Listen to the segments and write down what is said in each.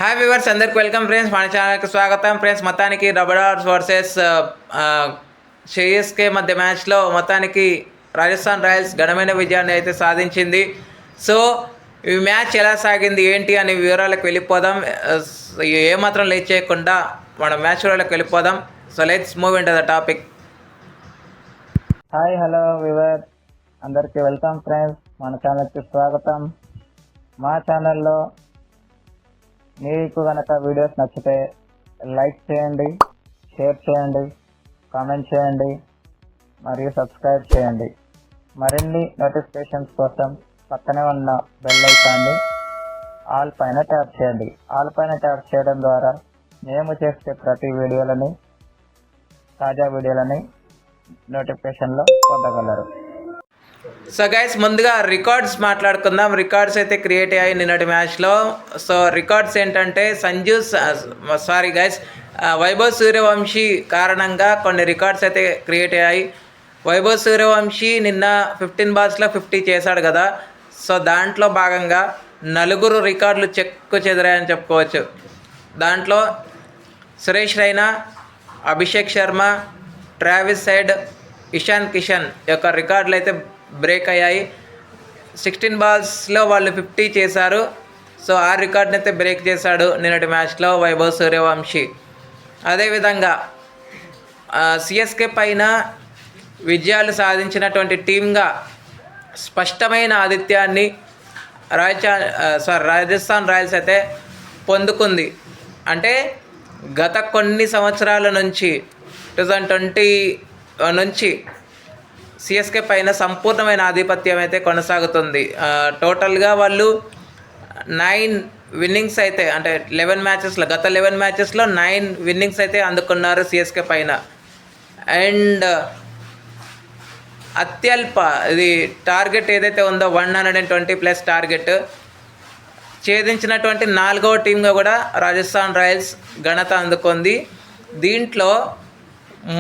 Hi viewers, అందరికి welcome friends. మన ఛానల్కి స్వాగతం ఫ్రెండ్స్. మొత్తానికి డబుల్ వర్సెస్ సిఎస్కే మధ్య మ్యాచ్లో మొత్తానికి రాజస్థాన్ రాయల్స్ ఘనమైన విజయాన్ని అయితే సాధించింది. సో ఈ మ్యాచ్ ఎలా సాగింది ఏంటి అనే వివరాలకు వెళ్ళిపోదాం. ఏమాత్రం లేట్ చేయకుండా మనం మ్యాచ్ వివరాలకు వెళ్ళిపోదాం. So let's move in to the topic. Hi hello viewers, అందరికీ వెల్కమ్ ఫ్రెండ్స్. మన ఛానల్కి స్వాగతం. మా ఛానల్లో మీకు కనుక వీడియోస్ నచ్చితే లైక్ చేయండి, షేర్ చేయండి, కామెంట్ చేయండి మరియు సబ్స్క్రైబ్ చేయండి. మరిన్ని నోటిఫికేషన్స్ కోసం పక్కనే ఉన్న బెల్ ఐకాన్ని ఆల్ పైన ట్యాప్ చేయండి. ఆల్ పైన ట్యాప్ చేయడం ద్వారా మేము చేసే ప్రతి వీడియోలని, తాజా వీడియోలని నోటిఫికేషన్లో పొందగలరు. సో గైస్, ముందుగా రికార్డ్స్ మాట్లాడుకుందాం. రికార్డ్స్ అయితే క్రియేట్ అయ్యాయి నిన్నటి మ్యాచ్లో. సో రికార్డ్స్ ఏంటంటే వైభవ్ సూర్యవంశీ కారణంగా కొన్ని రికార్డ్స్ అయితే క్రియేట్ అయ్యాయి. వైభవ్ సూర్యవంశీ నిన్న 15 balls 50 చేశాడు కదా. సో దాంట్లో భాగంగా 4 రికార్డులు చెక్కు చెదిరాయని చెప్పుకోవచ్చు. దాంట్లో సురేష్ రైనా, అభిషేక్ శర్మ, ట్రావిస్ హెడ్, ఇషాన్ కిషన్ యొక్క రికార్డులు అయితే బ్రేక్ అయ్యాయి. 16 balls వాళ్ళు 50 చేశారు. సో ఆ రికార్డ్ని అయితే బ్రేక్ చేశాడు నిన్నటి మ్యాచ్లో వైభవ్ సూర్యవంశీ. అదేవిధంగా సిఎస్కే పైన విజయాలు సాధించినటువంటి టీమ్గా స్పష్టమైన ఆధిత్యాన్ని రాజస్థాన్ రాయల్స్ అయితే పొందుకుంది. అంటే గత కొన్ని సంవత్సరాల నుంచి 2020 నుంచి సిఎస్కే పైన సంపూర్ణమైన ఆధిపత్యం అయితే కొనసాగుతుంది. టోటల్గా వాళ్ళు 9 విన్నింగ్స్ అయితే, అంటే 11 మ్యాచెస్లో, గత 11 మ్యాచెస్లో 9 విన్నింగ్స్ అయితే అందుకున్నారు సిఎస్కే పైన. అండ్ అత్యల్ప ఇది టార్గెట్ ఏదైతే ఉందో 120+ టార్గెట్ ఛేదించినటువంటి 4వ టీంగా కూడా రాజస్థాన్ రాయల్స్ ఘనత అందుకుంది. దీంట్లో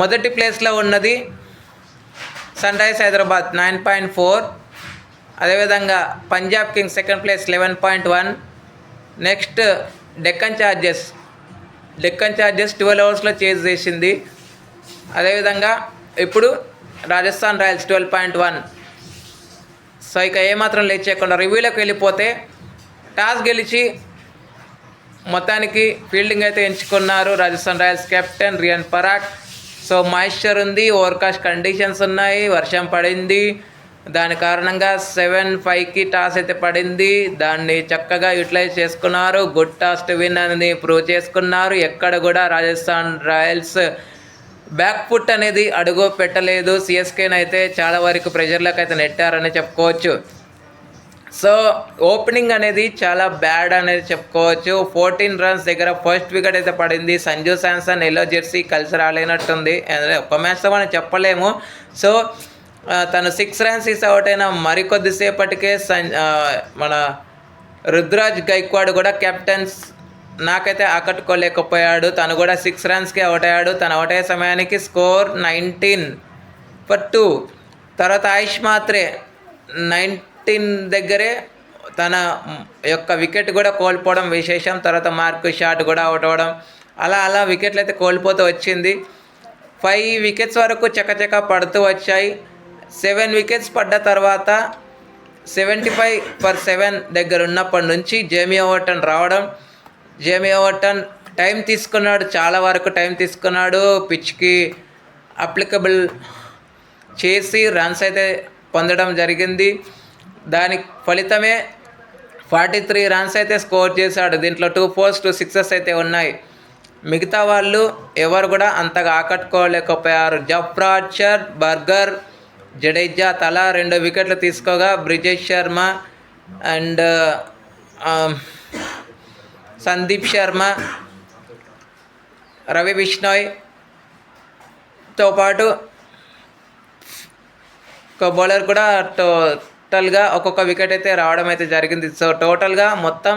మొదటి ప్లేస్లో ఉన్నది సన్ రైజ్ హైదరాబాద్ 9.4. అదేవిధంగా Punjab kings second place 11.1. Next Deccan chargers 12 ఓవర్స్లో చేజ్ చేసింది. అదేవిధంగా ఇప్పుడు రాజస్థాన్ రాయల్స్ 12.1. సో ఇక ఏమాత్రం లేట్ చేయకుండా రివ్యూలోకి వెళ్ళిపోతే, టాస్ గెలిచి మొత్తానికి ఫీల్డింగ్ అయితే ఎంచుకున్నారు Rajasthan Royals captain Riyan Parag. So moisture ఉంది, ఓవర్కాస్ట్ కండిషన్స్ ఉన్నాయి, వర్షం పడింది. దాని కారణంగా 7-5కి టాస్ అయితే పడింది. దాన్ని చక్కగా యూటిలైజ్ చేసుకున్నారు. గుడ్ టాస్ టు విన్ అనేది ప్రూవ్ చేసుకున్నారు. ఎక్కడ కూడా రాజస్థాన్ రాయల్స్ బ్యాక్ ఫుట్ అనేది అడుగు పెట్టలేదు. సిఎస్కేని అయితే చాలా వరకు ప్రెషర్లకు అయితే నెట్టారని చెప్పుకోవచ్చు. సో ఓపెనింగ్ అనేది చాలా బ్యాడ్ అనేది చెప్పుకోవచ్చు. 14 runs దగ్గర ఫస్ట్ వికెట్ అయితే పడింది. సంజు శాంసన్ ఎల్లో జెర్సీ కలిసి రాలేనట్టుంది. ఒక్క మ్యాచ్తో మనం చెప్పలేము. సో తను 6 runs అవుట్ అయిన మరికొద్దిసేపటికే మన రుద్రాజ్ గైక్వాడ్ కూడా కెప్టెన్స్ నాకైతే ఆకట్టుకోలేకపోయాడు. తను కూడా 6 runsకే అవుట్ అయ్యాడు. తను అవుట్ అయ్యే సమయానికి స్కోర్ 19-2. తర్వాత ఆయుష్ మాత్రే 19 దగ్గరే తన యొక్క వికెట్ కూడా కోల్పోవడం విశేషం. తర్వాత మార్క్ షాట్ కూడా అవుట్ అవ్వడం, అలా వికెట్లు అయితే కోల్పోతూ వచ్చింది. 5 wickets వరకు చకచక పడుతూ వచ్చాయి. 7 wickets పడ్డ తర్వాత 75/7 దగ్గర ఉన్నప్పటి నుంచి జేమీ ఓవర్టన్ రావడం. జేమీ ఓవర్టన్ టైం తీసుకున్నాడు, చాలా వరకు టైం తీసుకున్నాడు. పిచ్కి అప్లికబుల్ చేసి రన్స్ అయితే పొందడం జరిగింది. దాని ఫలితమే 43 runs అయితే స్కోర్ చేశాడు. దీంట్లో 2 4s 2 6s అయితే ఉన్నాయి. మిగతా వాళ్ళు ఎవరు కూడా అంతగా ఆకట్టుకోలేకపోయారు. జఫ్రాచర్, బర్గర్, జడేజా తలా 2 వికెట్లు తీసుకోగా, బ్రిజేష్ శర్మ అండ్ సందీప్ శర్మ, రవి బిష్ణోయ్తో పాటు ఒక బౌలర్ కూడా టోటల్గా ఒక్కొక్క వికెట్ అయితే రావడం అయితే జరిగింది. సో టోటల్గా మొత్తం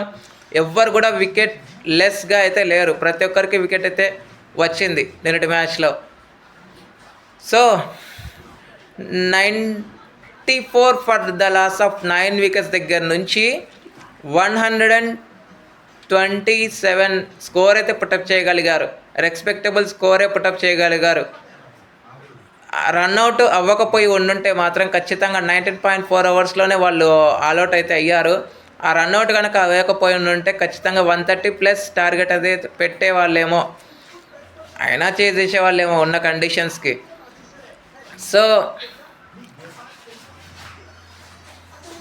ఎవ్వరు కూడా వికెట్ లెస్గా అయితే లేరు. ప్రతి ఒక్కరికి వికెట్ అయితే వచ్చింది నిన్నటి మ్యాచ్లో. So 94 for the loss of 9 wickets దగ్గర నుంచి 100 27 స్కోర్ అయితే పుటప్ చేయగలిగారు. రెస్పెక్టబుల్ స్కోరే పుటప్ చేయగలిగారు. రన్అట్ అవ్వకపోయి ఉండుంటే మాత్రం ఖచ్చితంగా 19.4 అవర్స్లోనే వాళ్ళు ఆల్అవుట్ అయితే అయ్యారు. ఆ రన్అట్ కనుక అవ్వకపోయి ఉండుంటే ఖచ్చితంగా 130+ టార్గెట్ అదే పెట్టేవాళ్ళేమో, అయినా చేసేసేవాళ్ళేమో ఉన్న కండిషన్స్కి. సో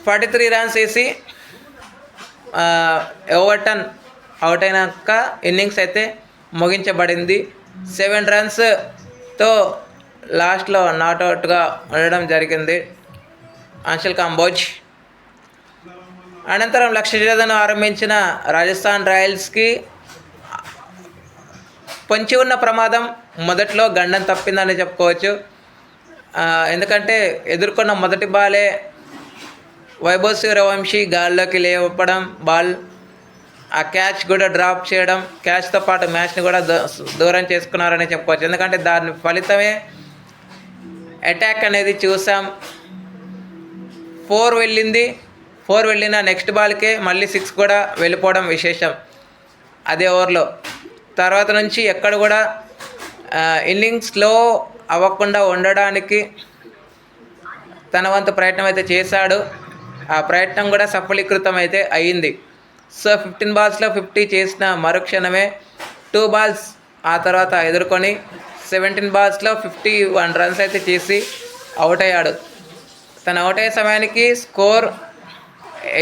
43 రన్స్ వేసి ఓవర్టన్ అవుట్ అయినాక ఇన్నింగ్స్ అయితే ముగించబడింది. 7 రన్స్తో లాస్ట్లో నాట్అవుట్గా ఉండడం జరిగింది అంశుల్ కాంబోజ్. అనంతరం లక్ష్య ఛేదన ఆరంభించిన రాజస్థాన్ రాయల్స్కి పొంచి ఉన్న ప్రమాదం మొదట్లో గండం తప్పిందని చెప్పుకోవచ్చు. ఎందుకంటే ఎదుర్కొన్న మొదటి బాలే వైభవ్ సూర్యవంశీ గాల్లోకి లేపడం, బాల్ ఆ క్యాచ్ కూడా డ్రాప్ చేయడం, క్యాచ్తో పాటు మ్యాచ్ని కూడా దూరం చేసుకున్నారని చెప్పుకోవచ్చు. ఎందుకంటే దాని ఫలితమే అటాక్ అనేది చూసాం. 4 వెళ్ళిన నెక్స్ట్ బాల్కే మళ్ళీ 6 కూడా వెళ్ళిపోవడం విశేషం అదే ఓవర్లో. తర్వాత నుంచి ఎక్కడ కూడా ఇన్నింగ్స్ స్లో అవ్వకుండా ఉండడానికి తన వంతు ప్రయత్నం అయితే చేశాడు. ఆ ప్రయత్నం కూడా సఫలీకృతం అయితే అయ్యింది. సో 15 బాల్స్లో 50 చేసిన మరుక్షణమే 2 బాల్స్ ఆ తర్వాత ఎదుర్కొని 17 బాల్స్లో 51 రన్స్ అయితే చేసి అవుట్ అయ్యాడు. తను అవుట్ అయ్యే సమయానికి స్కోర్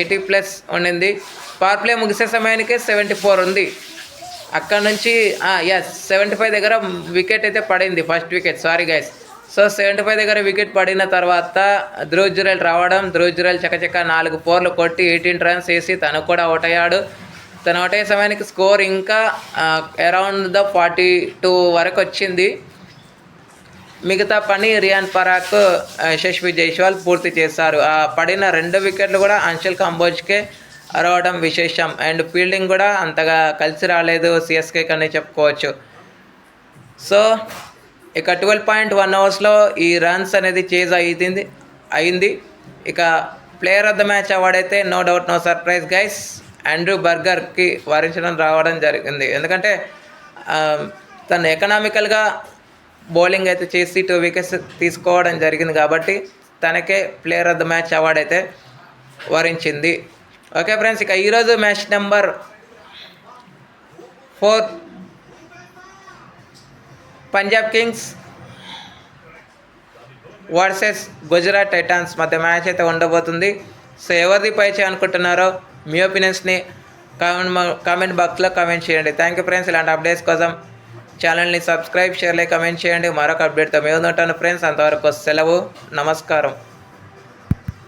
80+ ఉండింది. పవర్ ప్లే ముగిసే సమయానికే 74 ఉంది. అక్కడ నుంచి 75 దగ్గర వికెట్ అయితే పడింది, first wicket, sorry guys. So 75 దగ్గర వికెట్ పడిన తర్వాత ధ్రువ్ జురెల్ రావడం, ధ్రువ్ జురెల్ చకచక 4 4 కొట్టి 18 రన్స్ వేసి తను కూడా అవుట్ అయ్యాడు. తను అవుట్ అయ్యే సమయానికి స్కోర్ ఇంకా అరౌండ్ ద 42 వరకు వచ్చింది. మిగతా పని రియాన్ పరాగ్, యశస్వి జైస్వాల్ పూర్తి చేశారు. ఆ పడిన 2 వికెట్లు కూడా అంశుల్ కాంబోజ్కే రావడం విశేషం. అండ్ ఫీల్డింగ్ కూడా అంతగా కలిసి రాలేదు సిఎస్కే కని చెప్పుకోవచ్చు. సో ఇక 12.1 అవర్స్లో ఈ రన్స్ అనేది చేజ్ అయింది. ఇక player of the match award అయితే no doubt, no surprise guys, Andrew బర్గర్కి రావడం జరిగింది. ఎందుకంటే తను ఎకనామికల్గా బౌలింగ్ అయితే చేసి 2 వికెట్స్ తీసుకోవడం జరిగింది కాబట్టి తనకే player of the match award అయితే వరించింది. ఓకే ఫ్రెండ్స్, ఇక ఈరోజు match number 4 Punjab Kings versus Gujarat Titans మధ్య మ్యాచ్ అయితే ఉండబోతుంది. సో ఎవరిది పై అనుకుంటున్నారో మీ ఒపీనియన్స్ని కామెంట్ బాక్స్లో కామెంట్ చేయండి. Thank you friends. ఇలాంటి అప్డేట్స్ కోసం ఛానల్ని సబ్స్క్రైబ్, షేర్, కామెంట్ చేయండి. మరొక అప్డేట్తో మేము ఉంటాను ఫ్రెండ్స్. అంతవరకు సెలవు, నమస్కారం.